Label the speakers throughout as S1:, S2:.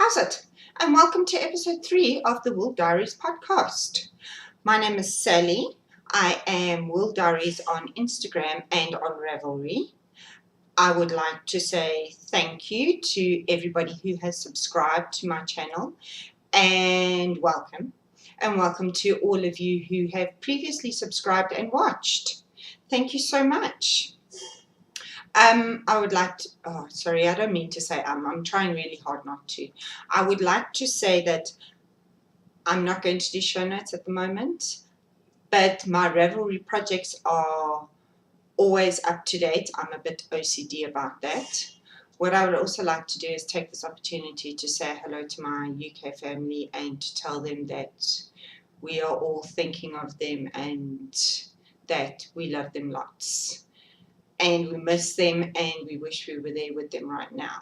S1: How's it? And welcome to episode 3 of the Wool Diaries podcast. My name is Sally. I am Wool Diaries on Instagram and on Ravelry. I would like to say thank you to everybody who has subscribed to my channel and welcome. And welcome to all of you who have previously subscribed and watched. Thank you so much. I would like to, I don't mean to say I'm trying really hard not to. I would like to say that I'm not going to do show notes at the moment, but my Ravelry projects are always up to date. I'm a bit OCD about that. What I would also like to do is take this opportunity to say hello to my UK family and to tell them that we are all thinking of them and that we love them lots. And we miss them and we wish we were there with them right now.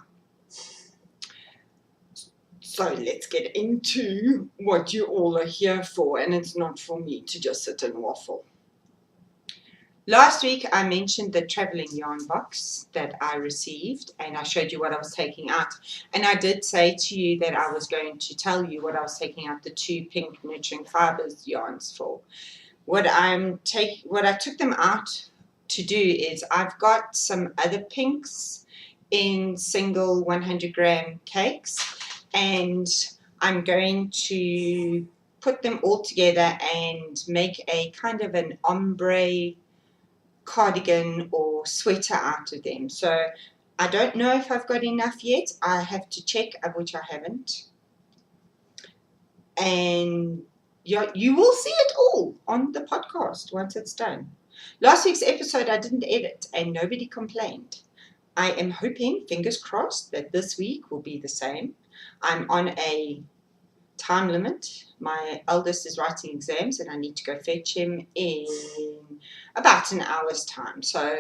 S1: So let's get into what you all are here for, and it's not for me to just sit and waffle. Last week I mentioned the traveling yarn box that I received and I showed you what I was taking out, and I did say to you that I was going to tell you what I was taking out the 2 pink nurturing fibers yarns for. What I took them out to do is I've got some other pinks in single 100 gram cakes, and I'm going to put them all together and make a kind of an ombre cardigan or sweater out of them. So I don't know if I've got enough yet. I have to check, which I haven't. And you will see it all on the podcast once it's done. Last week's episode I didn't edit and nobody complained. I am hoping, fingers crossed, that this week will be the same. I'm on a time limit. My eldest is writing exams and I need to go fetch him in about an hour's time. So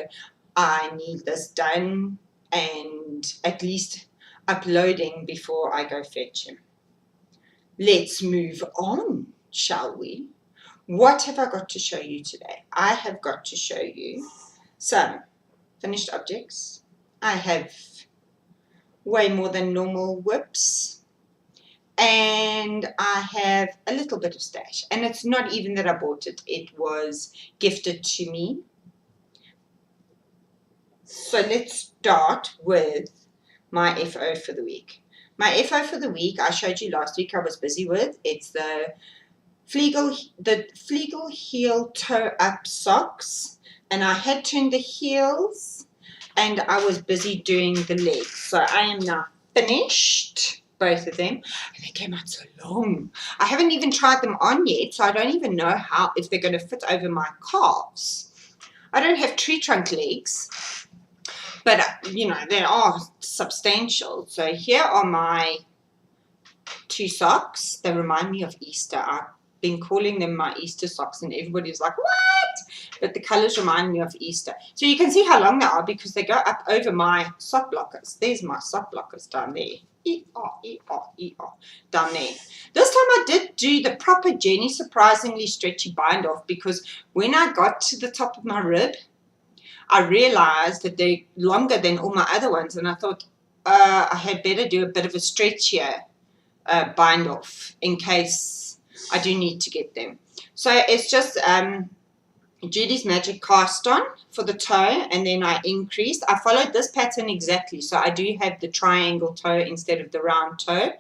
S1: I need this done and at least uploading before I go fetch him. Let's move on, shall we? What have I got to show you today? I have got to show you some finished objects. I have way more than normal whips. And I have a little bit of stash. And it's not even that I bought it. It was gifted to me. So let's start with my FO for the week. My FO for the week, I showed you last week I was busy with. It's the Fleegle heel toe up socks, and I had turned the heels and I was busy doing the legs. So I am now finished both of them, and they came out so long. I haven't even tried them on yet, so I don't even know if they're going to fit over my calves. I don't have tree trunk legs, but you know, they are substantial. So here are my 2 socks. They remind me of Easter. I've been calling them my Easter socks and everybody's like, what? But the colors remind me of Easter. So you can see how long they are because they go up over my sock blockers. There's my sock blockers down there. Down there. This time I did do the proper Jenny surprisingly stretchy bind off, because when I got to the top of my rib, I realized that they're longer than all my other ones, and I thought I had better do a bit of a stretchier bind off in case I do need to get them. So it's just Judy's Magic cast on for the toe, and then I increased. I followed this pattern exactly, so I do have the triangle toe instead of the round toe,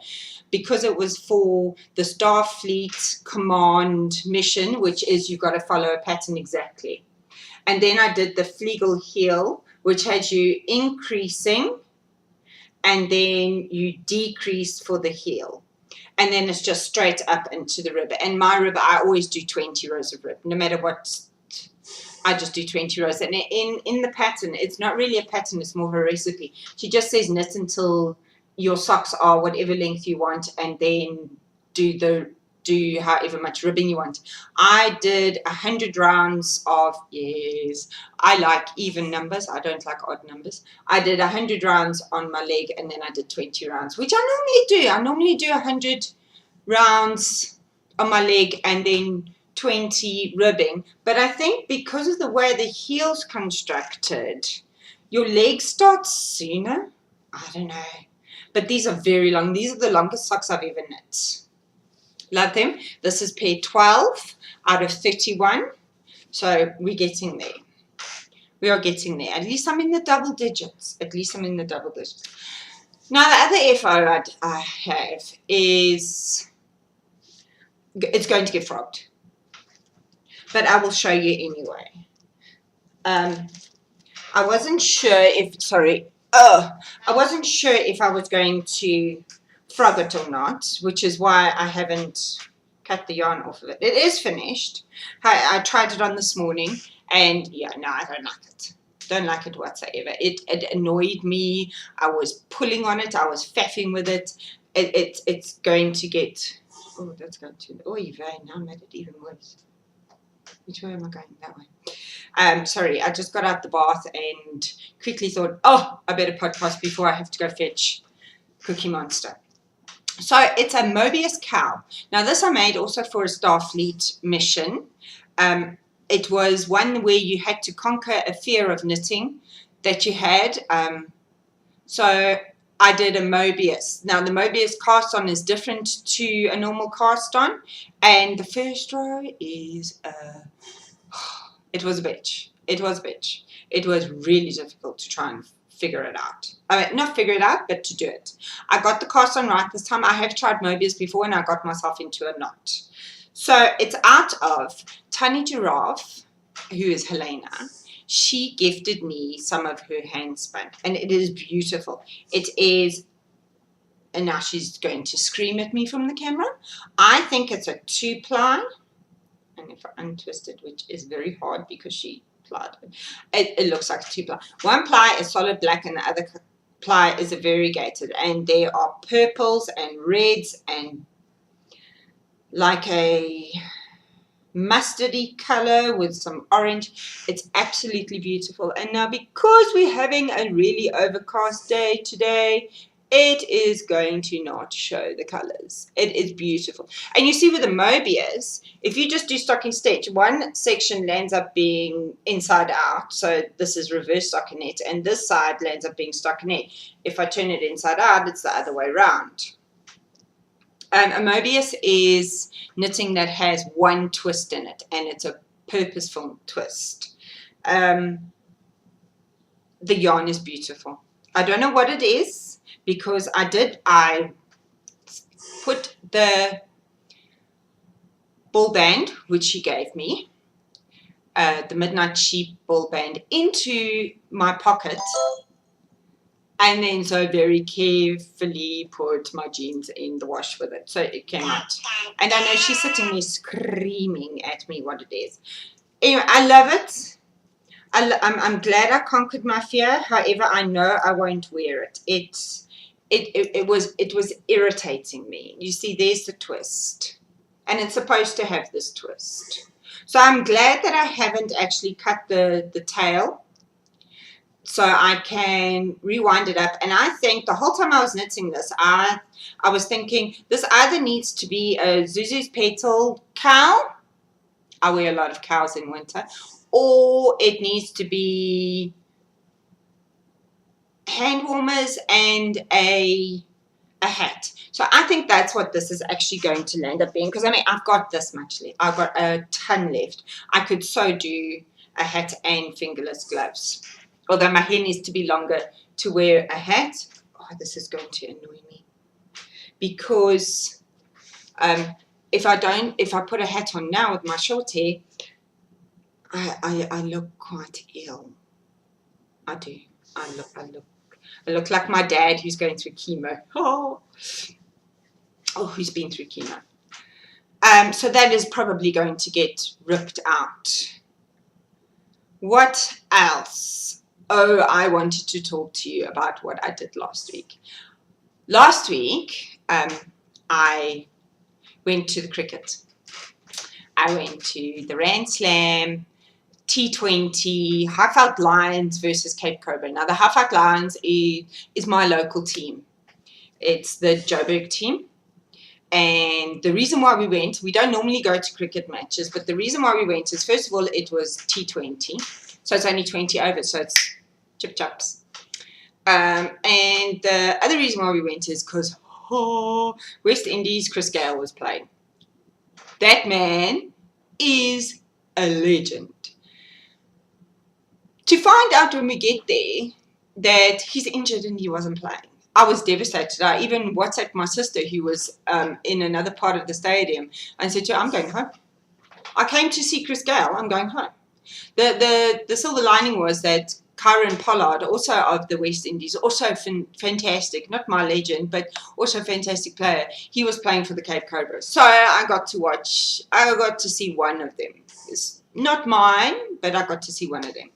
S1: because it was for the Starfleet command mission, which is you've got to follow a pattern exactly. And then I did the Fleegle heel, which had you increasing and then you decrease for the heel. And then it's just straight up into the rib. And my rib, I always do 20 rows of rib. No matter what, I just do 20 rows. And in the pattern, it's not really a pattern, it's more of a recipe. She just says knit until your socks are whatever length you want, and then do however much ribbing you want. I did 100 rounds of, yes, I like even numbers. I don't like odd numbers. I did 100 rounds on my leg, and then I did 20 rounds, which I normally do. I normally do 100 rounds on my leg and then 20 ribbing. But I think because of the way the heel's constructed, your leg starts sooner. I don't know. But these are very long. These are the longest socks I've ever knit. Love them. This is pair 12 out of 31. So we're getting there. We are getting there. At least I'm in the double digits. At least I'm in the double digits. Now the other FO I have is, it's going to get frogged. But I will show you anyway. I wasn't sure if, I wasn't sure if I was going to frog it or not, which is why I haven't cut the yarn off of it. It is finished. I tried it on this morning, and yeah, no, I don't like it. Don't like it whatsoever. It annoyed me. I was pulling on it. I was faffing with it. It's going to get, oh, that's going to, oh, now I made it even worse. Which way am I going? That way. Sorry, I just got out the bath and quickly thought, oh, I better podcast before I have to go fetch Cookie Monster. So it's a Mobius Cow. Now this I made also for a Starfleet mission. It was one where you had to conquer a fear of knitting that you had. So I did a Mobius. Now the Mobius cast on is different to a normal cast on. And the first row is, it was a bitch. It was a bitch. It was really difficult to try and figure it out. I mean, not figure it out, but to do it. I got the cast on right this time. I have tried Mobius before and I got myself into a knot. So it's out of Tiny Giraffe, who is Helena. She gifted me some of her hand spun and it is beautiful. It is, and now she's going to scream at me from the camera. I think it's a 2-ply. And if I untwist it, which is very hard because she plied it, it looks like a 2-ply. 1 ply is solid black and the other ply is a variegated. And there are purples and reds and like a mustardy color with some orange. It's absolutely beautiful. And now because we're having a really overcast day today, it is going to not show the colors. It is beautiful. And you see with the Mobius, if you just do stocking stitch, one section lands up being inside out. So this is reverse stockinette. And this side lands up being stockinette. If I turn it inside out, it's the other way around. A Mobius is knitting that has one twist in it. And it's a purposeful twist. The yarn is beautiful. I don't know what it is. Because I put the ball band, which she gave me, the Midnight Sheep ball band, into my pocket, and then so very carefully put my jeans in the wash with it. So it came out. And I know she's sitting there screaming at me what it is. Anyway, I love it. I'm glad I conquered my fear. However, I know I won't wear it. It was irritating me. You see, there's the twist. And it's supposed to have this twist. So I'm glad that I haven't actually cut the tail. So I can rewind it up. And I think the whole time I was knitting this, I was thinking this either needs to be a Zuzu's Petal cow. I wear a lot of cows in winter. Or it needs to be hand warmers and a hat. So I think that's what this is actually going to land up being. Because I mean, I've got this much left. I've got a ton left. I could so do a hat and fingerless gloves. Although my hair needs to be longer to wear a hat. Oh, this is going to annoy me. Because if I put a hat on now with my short hair, I look quite ill. I do. I look like my dad who's going through chemo. Oh, who's been through chemo. So that is probably going to get ripped out. What else? Oh, I wanted to talk to you about what I did last week. Last week, I went to the cricket. I went to the Rand Slam, T20, Highveld Lions versus Cape Cobra. Now, the Highveld Lions is my local team. It's the Joburg team. And the reason why we went, we don't normally go to cricket matches, but the reason why we went is, first of all, it was T20. So it's only 20 overs, so it's chip-chaps. And And the other reason why we went is because West Indies, Chris Gayle was playing. That man is a legend. To find out when we get there that he's injured and he wasn't playing, I was devastated. I even WhatsApped my sister who was in another part of the stadium and said to her, I'm going home. I came to see Chris Gayle, I'm going home. The silver lining was that Kyron Pollard, also of the West Indies, also fantastic, not my legend, but also a fantastic player. He was playing for the Cape Cobras. So I got to see one of them. It's not mine, but I got to see one of them.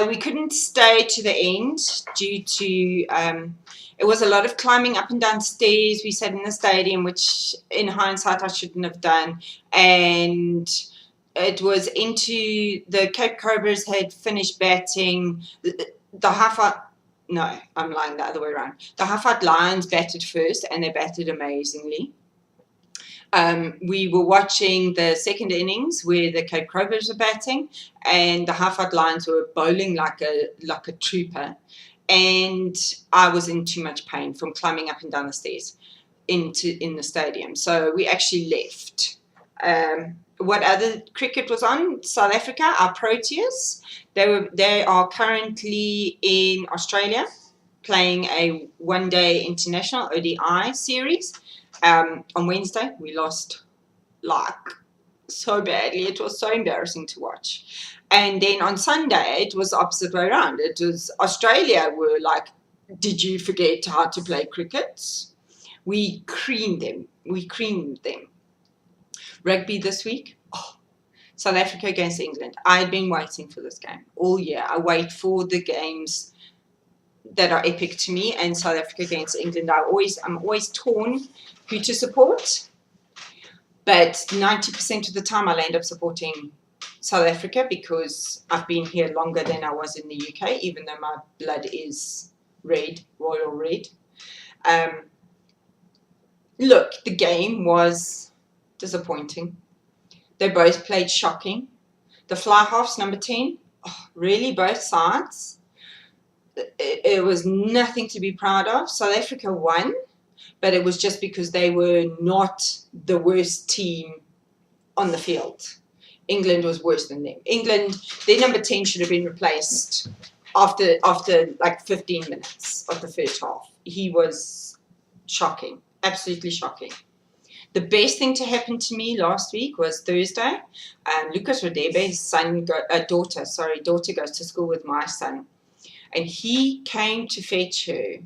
S1: We couldn't stay to the end due to, it was a lot of climbing up and down stairs. We sat in the stadium, which in hindsight I shouldn't have done. And it was into, the Cape Cobras had finished batting. The half-out, no, I'm lying, the other way around. The half-out Lions batted first, and they batted amazingly. We were watching the second innings where the Cape Cobras were batting, and the half-out Lions were bowling like a trooper. And I was in too much pain from climbing up and down the stairs in the stadium. So we actually left. What other cricket was on? South Africa, our Proteas. They are currently in Australia playing a one-day international ODI series. On Wednesday, we lost so badly. It was so embarrassing to watch. And then on Sunday, it was the opposite way around. It was Australia were like, did you forget how to play cricket? We creamed them. Rugby this week. South Africa against England. I had been waiting for this game all year. I wait for the games that are epic to me, and South Africa against England. I'm always torn who to support, but 90% of the time I'll end up supporting South Africa because I've been here longer than I was in the UK, even though my blood is red, royal red. Look, the game was disappointing. They both played shocking. The fly halves, number 10, really both sides. It was nothing to be proud of. South Africa won, but it was just because they were not the worst team on the field. England was worse than them. England, their number 10 should have been replaced after like 15 minutes of the first half. He was shocking, absolutely shocking. The best thing to happen to me last week was Thursday. Lucas Radebe's daughter goes to school with my son. And he came to fetch her.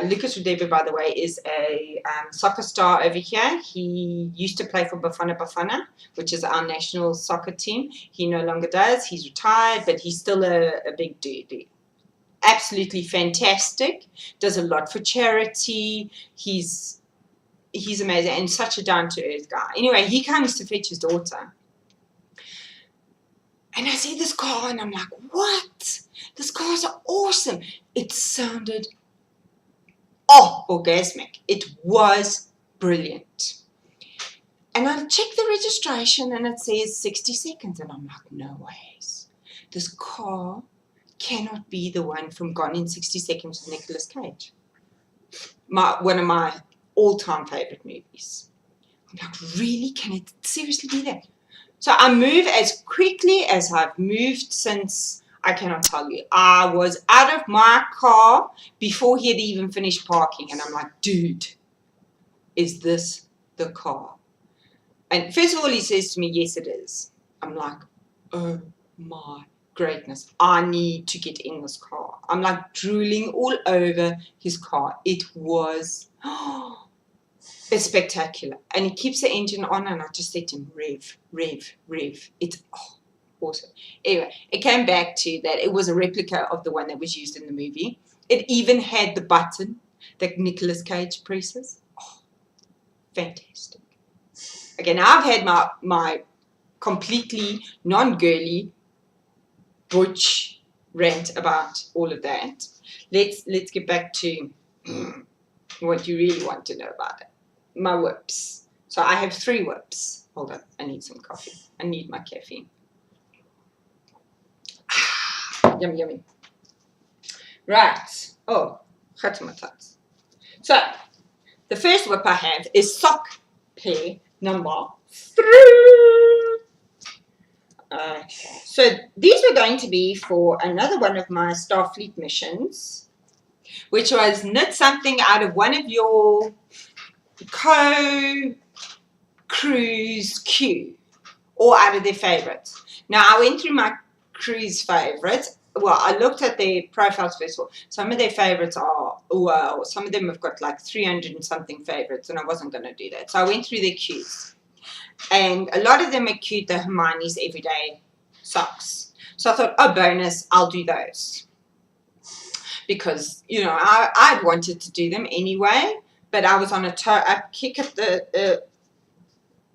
S1: Lucas Radebe, by the way, is a soccer star over here. He used to play for Bafana Bafana, which is our national soccer team. He no longer does. He's retired, but he's still a big dude. Absolutely fantastic. Does a lot for charity. He's amazing and such a down-to-earth guy. Anyway, he comes to fetch his daughter. And I see this car and I'm like, what? This car's awesome. It sounded, orgasmic. It was brilliant. And I check the registration and it says 60 seconds. And I'm like, no ways. This car cannot be the one from Gone in 60 Seconds with Nicolas Cage. One of my all-time favorite movies. I'm like, really? Can it seriously be that? So I move as quickly as I've moved since, I cannot tell you. I was out of my car before he had even finished parking. And I'm like, dude, is this the car? And first of all, he says to me, yes, it is. I'm like, oh my greatness. I need to get in this car. I'm like drooling all over his car. It was... it's spectacular. And he keeps the engine on and I just said to him, rev, rev, rev. It's awesome. Anyway, it came back to that it was a replica of the one that was used in the movie. It even had the button that Nicolas Cage presses. Fantastic. Okay, now I've had my completely non-girly butch rant about all of that. Let's get back to what you really want to know about it. My whips. So I have 3 whips. Hold on, I need some coffee. I need my caffeine. Yummy, yummy. Right. Oh, So, the first whip I have is sock pair number 3. Okay, so these were going to be for another one of my Starfleet missions, which was knit something out of one of your co-cruise queue or out of their favorites. Now, I went through my cruise favorites. Well, I looked at their profiles first of all. Some of their favorites are, well, some of them have got like 300 and something favorites, and I wasn't going to do that. So I went through their queues. And a lot of them are cute, the Hermione's everyday socks. So I thought, oh, bonus, I'll do those. Because, you know, I'd wanted to do them anyway, but I was on a toe-up kick at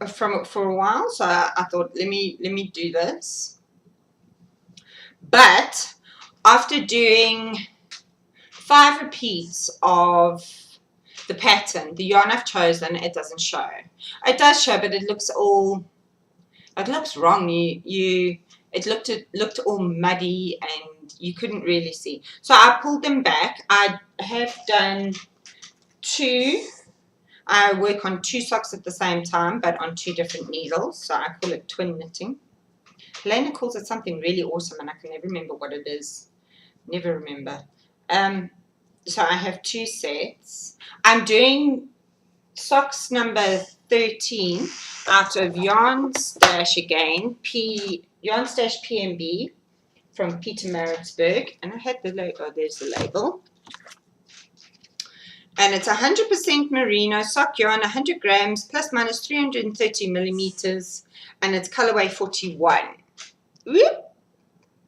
S1: for a while, so I thought, let me do this. But after doing 5 repeats of the pattern, the yarn I've chosen, it doesn't show. It does show, but it looks all, it looks wrong. It looked all muddy and you couldn't really see. So I pulled them back. I have done 2. I work on 2 socks at the same time, but on 2 different needles. So I call it twin knitting. Helena calls it something really awesome, and I can never remember what it is. Never remember. So I have 2 sets. I'm doing socks number 13 out of Yarn Stash again. Yarn Stash PMB from Pietermaritzburg. And I had the label. Oh, there's the label. And it's 100% merino sock yarn, 100 grams, plus minus 330 millimeters, and it's colorway 41. Whoop,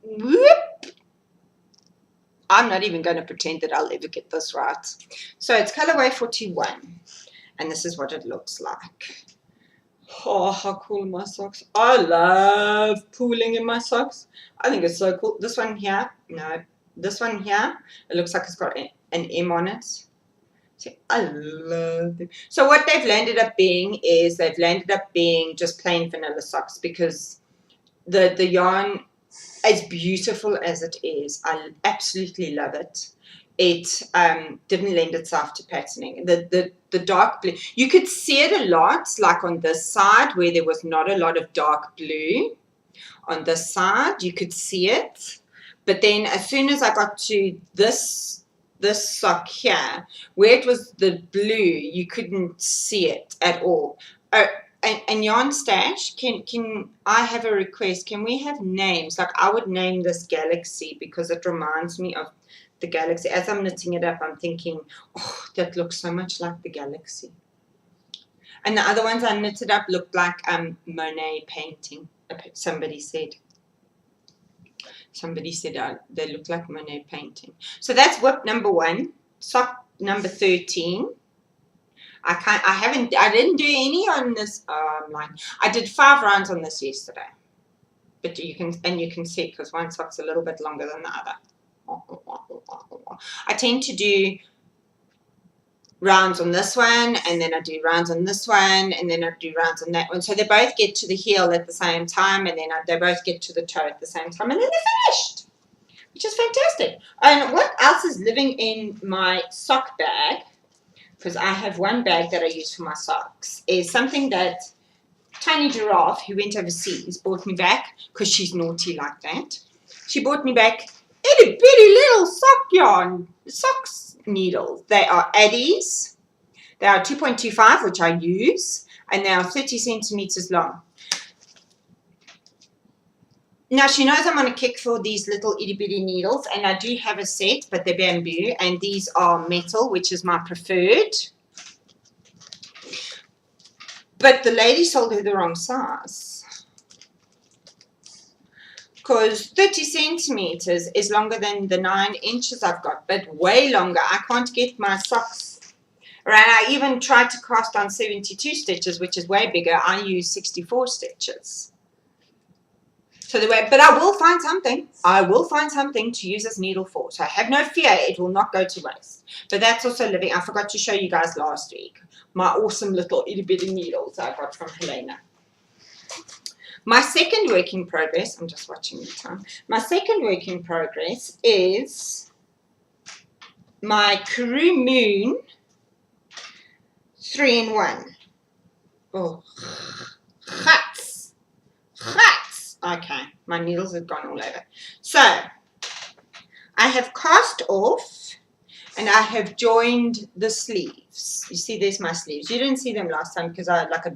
S1: whoop. I'm not even going to pretend that I'll ever get this right. So it's colorway 41, and this is what it looks like. Oh, how cool are my socks. I love pooling in my socks. I think it's so cool. This one here, no, this one here, it looks like it's got an M on it. I love them. So what they've landed up being is they've landed up being just plain vanilla socks, because the yarn, as beautiful as it is, I absolutely love it. It didn't lend itself to patterning. The dark blue, you could see it a lot, like on this side where there was not a lot of dark blue. On this side, you could see it. But then as soon as I got to this sock here, where it was the blue, you couldn't see it at all. And Yarn Stash, can I have a request? Can we have names? Like, I would name this Galaxy because it reminds me of the Galaxy. As I'm knitting it up, I'm thinking, oh, that looks so much like the Galaxy. And the other ones I knitted up looked like Monet painting. Somebody said they look like Monet painting. So that's whip number 1. Sock number 13. I didn't do any on this line. I did 5 rounds on this yesterday. But you can see, because one sock's a little bit longer than the other. I tend to do rounds on this one, and then I do rounds on this one, and then I do rounds on that one. So they both get to the heel at the same time, and then they both get to the toe at the same time, and then they're finished, which is fantastic. And what else is living in my sock bag, because I have one bag that I use for my socks, is something that Tiny Giraffe, who went overseas, bought me back, because she's naughty like that. She bought me back itty bitty little socks needles. They are Addies. They are 2.25, which I use, and they are 30 centimeters long. Now, she knows I'm on a kick for these little itty bitty needles, and I do have a set, but they're bamboo, and these are metal, which is my preferred. But the lady sold her the wrong size, because 30 centimeters is longer than the 9 inches I've got, but way longer. I can't get my socks around. I even tried to cast on 72 stitches, which is way bigger. I use 64 stitches. So but I will find something. I will find something to use this needle for. So have no fear, it will not go to waste. But that's also living. I forgot to show you guys last week my awesome little itty bitty needles I got from Helena. My second work in progress, I'm just watching the time. My second work in progress is my Karoo Moon 3-in-1. Oh, Guts. Okay, my needles have gone all over. So, I have cast off and I have joined the sleeves. You see, there's my sleeves. You didn't see them last time because I had like a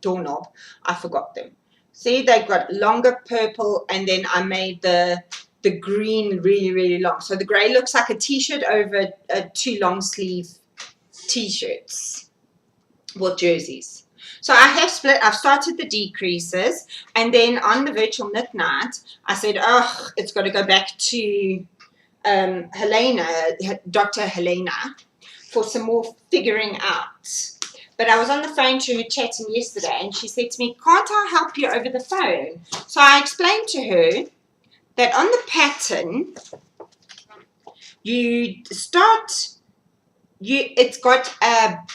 S1: doorknob. I forgot them. See, they've got longer purple, and then I made the green really, really long. So the grey looks like a t-shirt over 2 long sleeve t-shirts. Well, jerseys. So I have split. I've started the decreases, and then on the virtual knit night, I said, oh, it's got to go back to Helena, Dr. Helena, for some more figuring out. But I was on the phone to her chatting yesterday, and she said to me, can't I help you over the phone? So I explained to her that on the pattern, it's got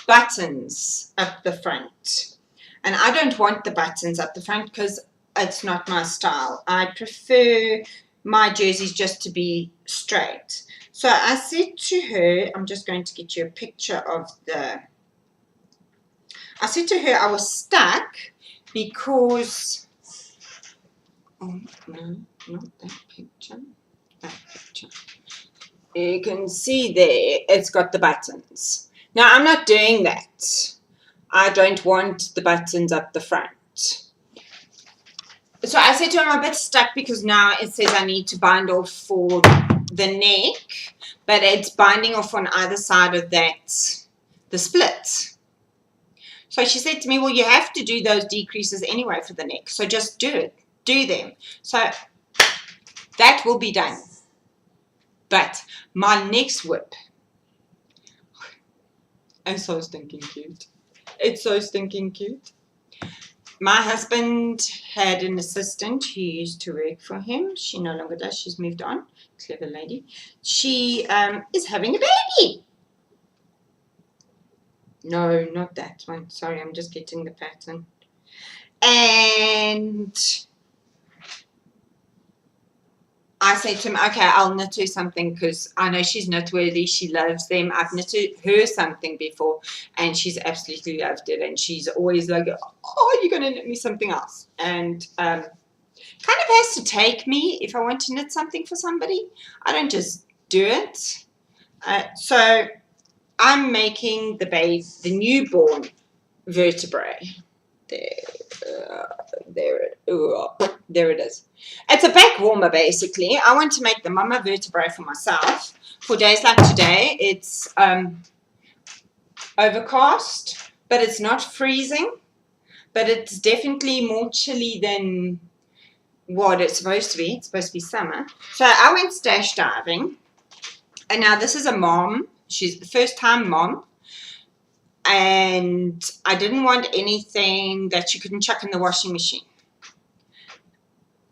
S1: buttons up the front. And I don't want the buttons up the front because it's not my style. I prefer my jerseys just to be straight. So I said to her, I'm just going to get you a picture of I said to her I was stuck because, oh no, not that picture, that picture. You can see there, it's got the buttons. Now I'm not doing that. I don't want the buttons up the front. So I said to her, I'm a bit stuck because now it says I need to bind off for the neck, but it's binding off on either side of that, the split. So she said to me, well, you have to do those decreases anyway for the neck, so just do them. So that will be done. But my next whip, it's so stinking cute. It's so stinking cute. My husband had an assistant who used to work for him. She no longer does. She's moved on. Clever lady. She is having a baby. No, not that one. Sorry, I'm just getting the pattern. And I said to him, okay, I'll knit her something because I know she's knitworthy. She loves them. I've knitted her something before and she's absolutely loved it. And she's always like, oh, you're going to knit me something else. And kind of has to take me if I want to knit something for somebody. I don't just do it. So I'm making the newborn vertebrae. There it is. It's a back warmer basically. I want to make the mama vertebrae for myself for days like today. It's overcast, but it's not freezing, but it's definitely more chilly than what it's supposed to be. It's supposed to be summer. So I went stash diving, and now this is a mom. She's the first time mom. And I didn't want anything that you couldn't chuck in the washing machine.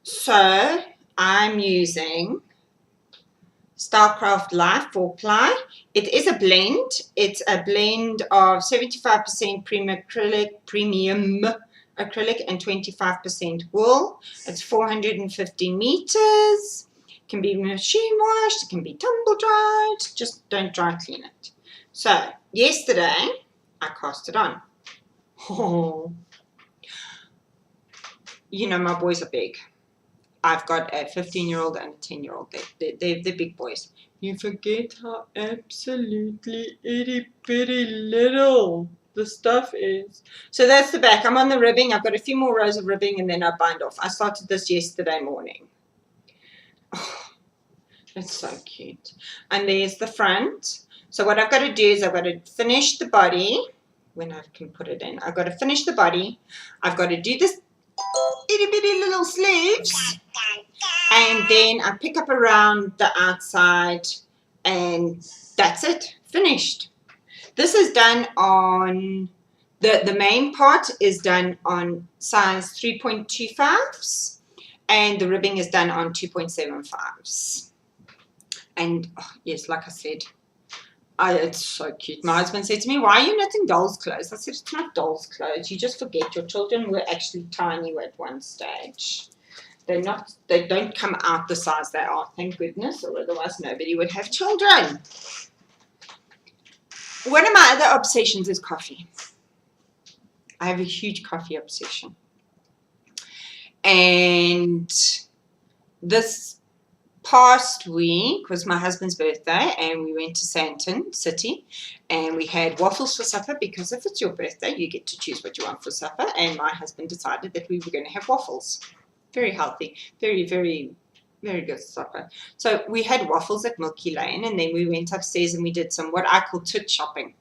S1: So I'm using Starcraft Life 4-ply. It is a blend. It's a blend of 75% premium acrylic and 25% wool. It's 450 meters. It can be machine washed. It can be tumble dried. Just don't dry clean it. So yesterday I cast it on. Oh. You know, my boys are big. I've got a 15-year-old and a 10-year-old. They're big boys. You forget how absolutely itty-bitty little the stuff is. So that's the back. I'm on the ribbing. I've got a few more rows of ribbing and then I bind off. I started this yesterday morning. Oh, it's so cute. And there's the front. So what I've got to do is I've got to finish the body. When I can put it in, I've got to finish the body. I've got to do this itty bitty little sleeves, and then I pick up around the outside, and that's it, finished. This is done on the main part is done on size 3.25s, and the ribbing is done on 2.75s. And oh, yes, like I said, it's so cute. My husband said to me, why are you knitting doll's clothes? I said, it's not doll's clothes. You just forget your children were actually tiny at one stage. They don't come out the size they are, thank goodness, or otherwise nobody would have children. One of my other obsessions is coffee. I have a huge coffee obsession. And this past week was my husband's birthday, and we went to Sandton City, and we had waffles for supper, because if it's your birthday, you get to choose what you want for supper, and my husband decided that we were going to have waffles. Very healthy, very, very, very good supper. So we had waffles at Milky Lane, and then we went upstairs and we did some what I call tit shopping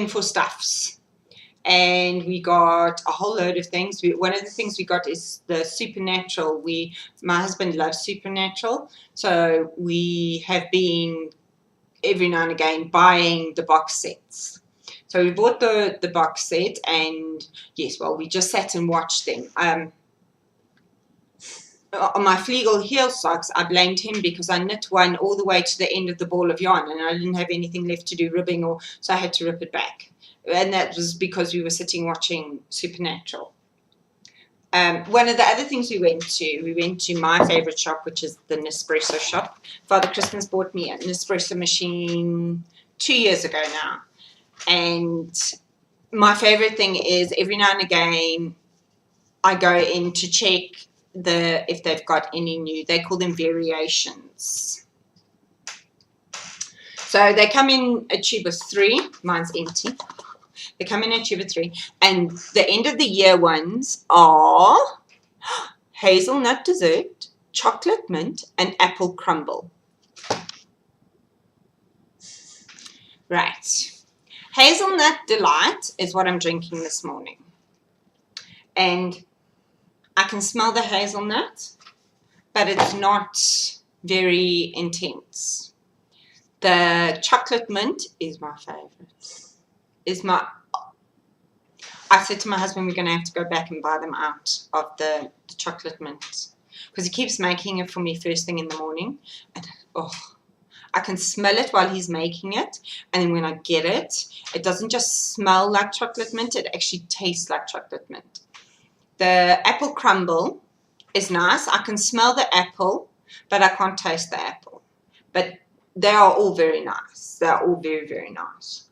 S1: for stuffs. And we got a whole load of things. One of the things we got is the Supernatural. My husband loves Supernatural, so we have been every now and again buying the box sets. So we bought the box set, and yes, well, we just sat and watched them. On my Fleegle heel socks, I blamed him because I knit one all the way to the end of the ball of yarn, and I didn't have anything left to do ribbing, so I had to rip it back. And that was because we were sitting watching Supernatural. One of the other things we went to my favorite shop, which is the Nespresso shop. Father Christmas bought me a Nespresso machine 2 years ago now. And my favorite thing is every now and again I go in to check if they've got any new, they call them variations. So they come in a tube of 3. Mine's empty. They come in a tube of 3, and the end of the year ones are hazelnut dessert, chocolate mint, and apple crumble. Right. Hazelnut delight is what I'm drinking this morning. And I can smell the hazelnut, but it's not very intense. The chocolate mint is my favorite. I said to my husband, we're going to have to go back and buy them out of the chocolate mint, because he keeps making it for me first thing in the morning, and I can smell it while he's making it, and then when I get it, it doesn't just smell like chocolate mint, it actually tastes like chocolate mint. The apple crumble is nice. I can smell the apple, but I can't taste the apple. But they are all very nice. They are all very, very nice.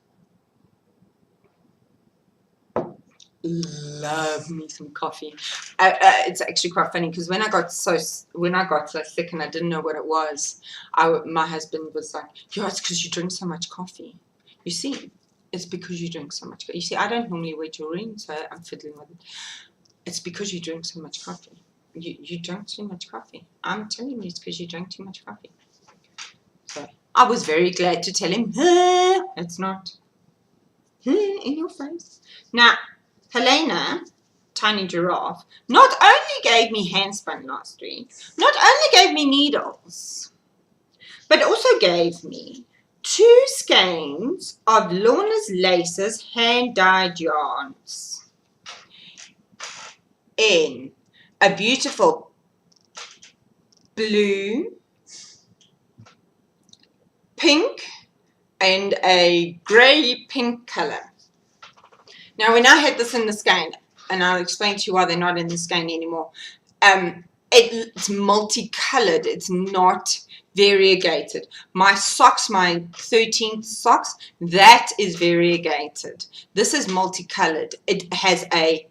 S1: Love me some coffee. It's actually quite funny, because when I got so sick and I didn't know what it was, my husband was like, "Yeah, it's because you drink so much coffee. You see, it's because you drink so much. You see, I don't normally wear jewelry, so I'm fiddling with it. It's because you drink so much coffee. You drink too much coffee. I'm telling you, it's because you drank too much coffee." So I was very glad to tell him, it's not in your face. Now, Helena, tiny giraffe, not only gave me handspun last week, not only gave me needles, but also gave me 2 skeins of Lorna's Laces hand-dyed yarns in a beautiful blue, pink, and a grey pink colour. Now, when I had this in the skein, and I'll explain to you why they're not in the skein anymore, it's multicolored. It's not variegated. My socks, my 13th socks, that is variegated. This is multicolored. It has a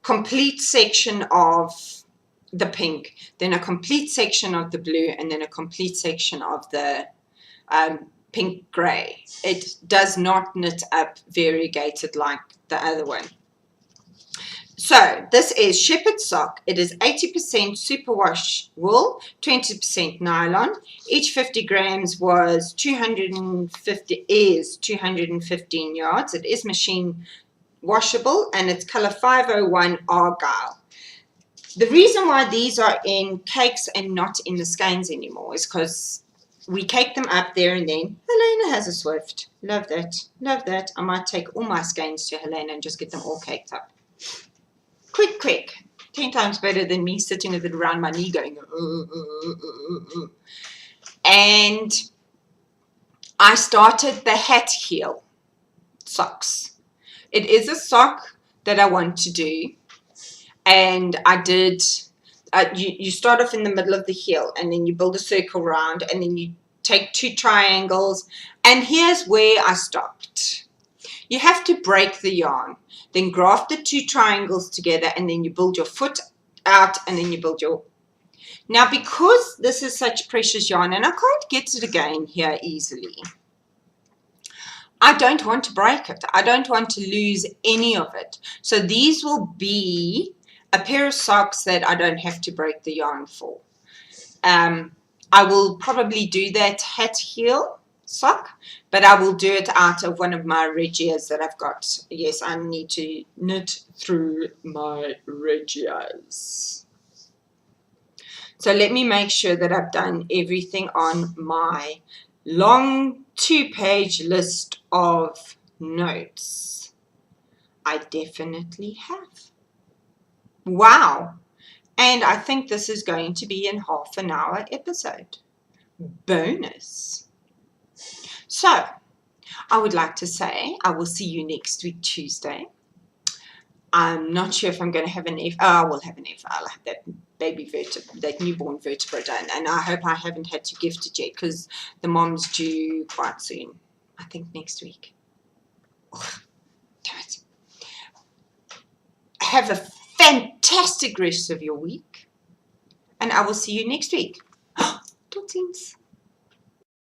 S1: complete section of the pink, then a complete section of the blue, and then a complete section of the pink grey. It does not knit up variegated like the other one. So this is shepherd sock. It is 80% superwash wool, 20% nylon. Each 50 grams was 215 yards. It is machine washable, and it's color 501 Argyle. The reason why these are in cakes and not in the skeins anymore is because we cake them up there and then. Helena has a Swift. Love that. Love that. I might take all my skeins to Helena and just get them all caked up. Quick. 10 times better than me sitting with it around my knee going. And I started the hat heel socks. It is a sock that I want to do. And I did, you start off in the middle of the heel, and then you build a circle round, and then you take 2 triangles, and here's where I stopped. You have to break the yarn, then graft the 2 triangles together, and then you build your foot out, and then you build your... Now, because this is such precious yarn, and I can't get it again here easily, I don't want to break it. I don't want to lose any of it. So these will be a pair of socks that I don't have to break the yarn for. I will probably do that hat heel sock, but I will do it out of one of my regias that I've got. Yes, I need to knit through my regias. So let me make sure that I've done everything on my long 2-page list of notes. I definitely have. Wow. And I think this is going to be in half an hour episode. Bonus. So, I would like to say I will see you next week, Tuesday. I'm not sure if I'm going to have an F. Oh, I will have an F. I'll have that that newborn vertebra done. And I hope I haven't had to gift it yet because the mom's due quite soon. I think next week. Ugh, damn it. Have a fantastic rest of your week. And I will see you next week. Tot ziens.